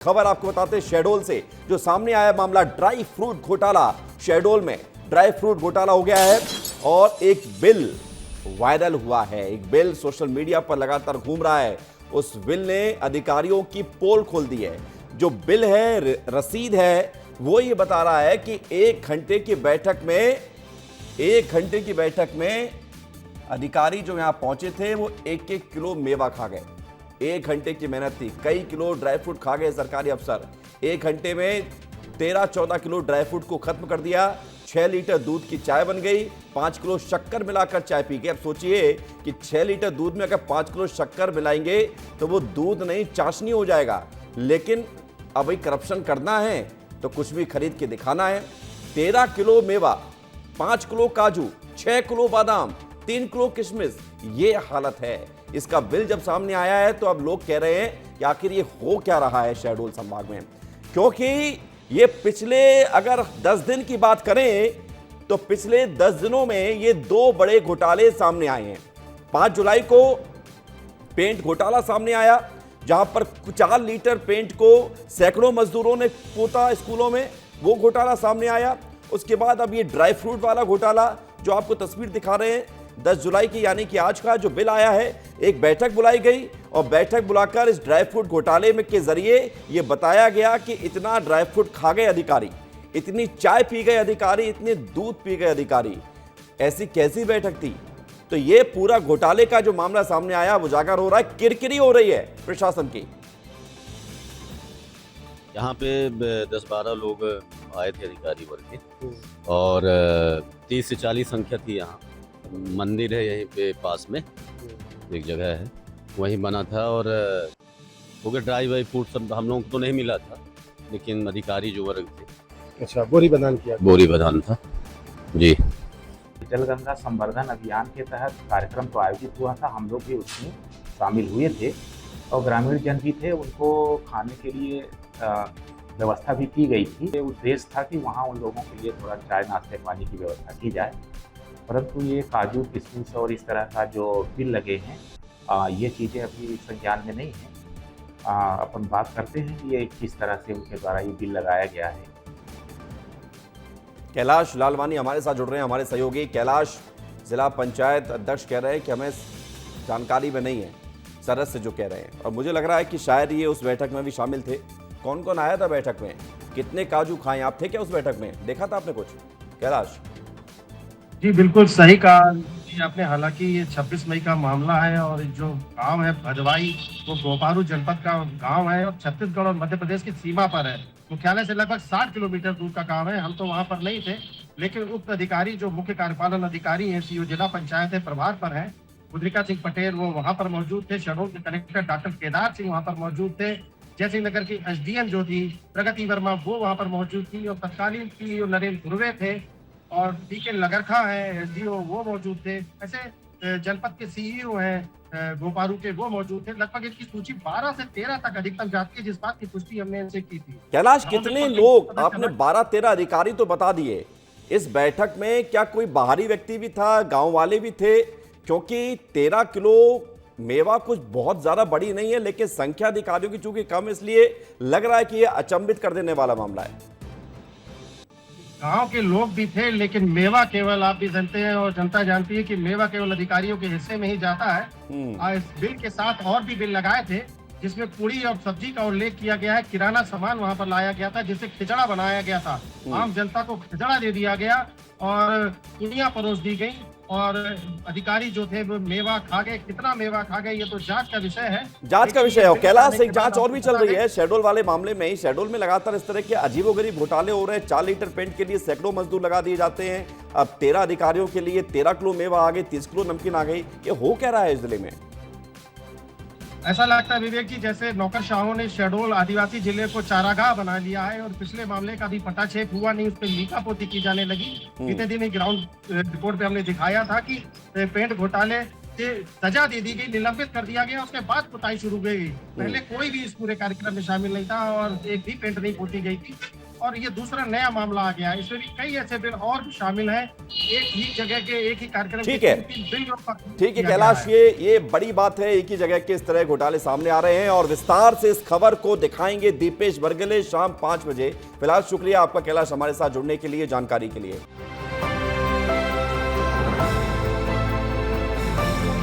खबर आपको बताते हैं शहडोल से, जो सामने आया मामला ड्राई फ्रूट घोटाला। शहडोल में ड्राई फ्रूट घोटाला हो गया है और एक बिल वायरल हुआ है। एक बिल सोशल मीडिया पर लगातार घूम रहा है। उस बिल ने अधिकारियों की पोल खोल दी है। जो बिल है, रसीद है, वो ये बता रहा है कि 1 घंटे की बैठक में अधिकारी जो यहां पहुंचे थे वो 1-1 किलो मेवा खा गए। 1 घंटे की मेहनत थी, कई किलो ड्राई फ्रूट खा गए सरकारी अफसर। 1 घंटे में 13-14 किलो ड्राई फ्रूट को खत्म कर दिया। 6 लीटर दूध की चाय बन गई। 5 किलो शक्कर मिलाकर चाय पी गए। अब सोचिए कि 6 लीटर दूध में अगर 5 किलो शक्कर मिलाएंगे तो वो दूध नहीं चाशनी हो जाएगा। लेकिन अब भाई करप्शन करना है तो कुछ भी खरीद के दिखाना है। 13 किलो मेवा, 5 किलो काजू, 6 किलो बादाम, 3 किलो किशमिश, ये हालत है। इसका बिल जब सामने आया है तो अब लोग कह रहे हैं कि आखिर ये हो क्या रहा है शहडोल संभाग में, क्योंकि ये पिछले अगर 10 दिन की बात करें तो पिछले 10 दिनों में ये 2 बड़े घोटाले सामने आए हैं। 5 जुलाई को पेंट घोटाला सामने आया, जहां पर 4 लीटर पेंट को सैकड़ों मजदूरों ने पोता स्कूलों में, वो घोटाला सामने आया। उसके बाद अब ये ड्राई फ्रूट वाला घोटाला जो आपको तस्वीर दिखा रहे हैं, 10 जुलाई की यानी कि आज का जो बिल आया है। एक बैठक बुलाई गई और बैठक बुलाकर इस ड्राई फ्रूट घोटाले में के जरिए ये बताया गया कि इतना ड्राई फ्रूट खा गए अधिकारी, इतनी चाय पी गए अधिकारी, इतने दूध पी गए अधिकारी। ऐसी कैसी बैठक थी? तो ये पूरा घोटाले का जो मामला सामने आया वो उजागर हो रहा है। किरकिरी हो रही है प्रशासन की। यहाँ पे 10-12 लोग आए थे अधिकारी वर्ग के और 30 से 40 संख्या थी। यहाँ मंदिर है यहीं पे पास में एक जगह है, वहीं बना था। और हो गया ड्राई वाई फ्रूट सब हम लोगों को तो नहीं मिला था, लेकिन अधिकारी जो वर्ग थे। अच्छा, बोरी बदान किया? बोरी बदान था जी। जल गंगा संवर्धन अभियान के तहत कार्यक्रम तो आयोजित हुआ था, हम लोग भी उसमें शामिल हुए थे और ग्रामीण जन भी थे, उनको खाने के लिए व्यवस्था भी की गई थी। उद्देश्य था कि वहाँ उन लोगों के लिए थोड़ा चाय नाश्ते पानी की व्यवस्था की जाए, परंतु ये काजू किशमिश और इस तरह का जो बिल लगे हैं, ये चीज़ें अभी संज्ञान में नहीं हैं। अपन बात करते हैं कि ये किस तरह से उनके द्वारा ये बिल लगाया गया है। कैलाश लालवानी हमारे साथ जुड़ रहे हैं, हमारे सहयोगी। कैलाश, जिला पंचायत अध्यक्ष कह रहे हैं कि हमें जानकारी में नहीं है सदस्य जो कह रहे हैं, और मुझे लग रहा है कि शायद ये उस बैठक में भी शामिल थे। कौन कौन आया था बैठक में? कितने काजू खाए? आप थे क्या उस बैठक में? देखा था आपने कुछ? कैलाश जी बिल्कुल सही कहा जी आपने। हालांकि ये 26 मई का मामला है और जो गांव है भदवाई, वो गोपारू जनपद का गांव है और छत्तीसगढ़ और मध्य प्रदेश की सीमा पर है। मुख्यालय से लगभग 60 किलोमीटर दूर का गांव है। हम तो वहां पर नहीं थे, लेकिन उप अधिकारी जो मुख्य कार्यपालन अधिकारी है, सीओ जिला पंचायत है, प्रभार पर है, मुद्रिका सिंह पटेल, वो वहां पर मौजूद थे। शहडोल के कलेक्टर डॉक्टर केदार सिंह वहां पर मौजूद थे। जयसिंह नगर की एसडीएम जो थी प्रगति वर्मा, वो वहां पर मौजूद थी। और तत्कालीन पीओ नरेंद्र ध्रुवे थे और डीके लगरखा है एसडीओ, वो मौजूद थे। ऐसे जनपद के सीईओ हैं गोपारू के, वो मौजूद थे। लगभग इनकी सूची 12 से 13 तक अधिकतम जाती है, जिस बात की पुष्टि हमने इनसे की थी। कैलाश, कितने लोग? आपने 12-13 अधिकारी तो बता दिए। इस बैठक में क्या कोई बाहरी व्यक्ति भी था, गांव वाले भी थे? क्योंकि 13 किलो मेवा कुछ बहुत ज्यादा बड़ी नहीं है, लेकिन संख्या अधिकारियों की चूंकि कम, इसलिए लग रहा है कि यह अचंभित कर देने वाला मामला है। गांव के लोग भी थे, लेकिन मेवा केवल, आप भी जानते हैं और जनता जानती है कि मेवा केवल अधिकारियों के हिस्से में ही जाता है। इस बिल के साथ और भी बिल लगाए थे, जिसमें पूरी और सब्जी का उल्लेख किया गया है। किराना सामान वहां पर लाया गया था, जिससे खिचड़ा बनाया गया था। आम जनता को खिचड़ा दे दिया गया और पूड़ियां परोस दी गई और अधिकारी जो थे वो मेवा खा गए। कितना मेवा खा गए ये तो जांच का विषय है। जांच का विषय है। कैलाश, एक जांच और भी चल रही है शहडोल वाले मामले में ही। शहडोल में लगातार इस तरह के अजीबोगरीब घोटाले हो रहे हैं। 4 लीटर पेंट के लिए सैकड़ों मजदूर लगा दिए जाते हैं। अब 13 अधिकारियों के लिए 13 किलो मेवा आ गई, 30 किलो नमकीन आ गई। ये हो क्या रहा है इस जिले में? ऐसा लगता है विवेक जी, जैसे नौकरशाहों ने शहडोल आदिवासी जिले को चारागाह बना लिया है और पिछले मामले का भी पटाक्षेप हुआ नहीं, उस पर लीकापोती की जाने लगी। बीते दिन ही ग्राउंड रिपोर्ट पे हमने दिखाया था कि पेंट घोटाले से सजा दे दी गई, निलंबित कर दिया गया, उसके बाद कुटाई शुरू गई। पहले कोई भी इस पूरे कार्यक्रम में शामिल नहीं था और एक भी पेंट नहीं पोती गई थी। और ये दूसरा नया मामला आ गया। इसमें भी कई ऐसे बिल और भी शामिल हैं, एक ही जगह के एक ही कार्यक्रम ठीक के है। 3 बिल ठीक है कैलाश, ये बड़ी बात है। एक ही जगह के इस तरह घोटाले सामने आ रहे हैं और विस्तार से इस खबर को दिखाएंगे दीपेश बरगले शाम 5 बजे। फिलहाल शुक्रिया आपका कैलाश, हमारे साथ जुड़ने के लिए, जानकारी के लिए।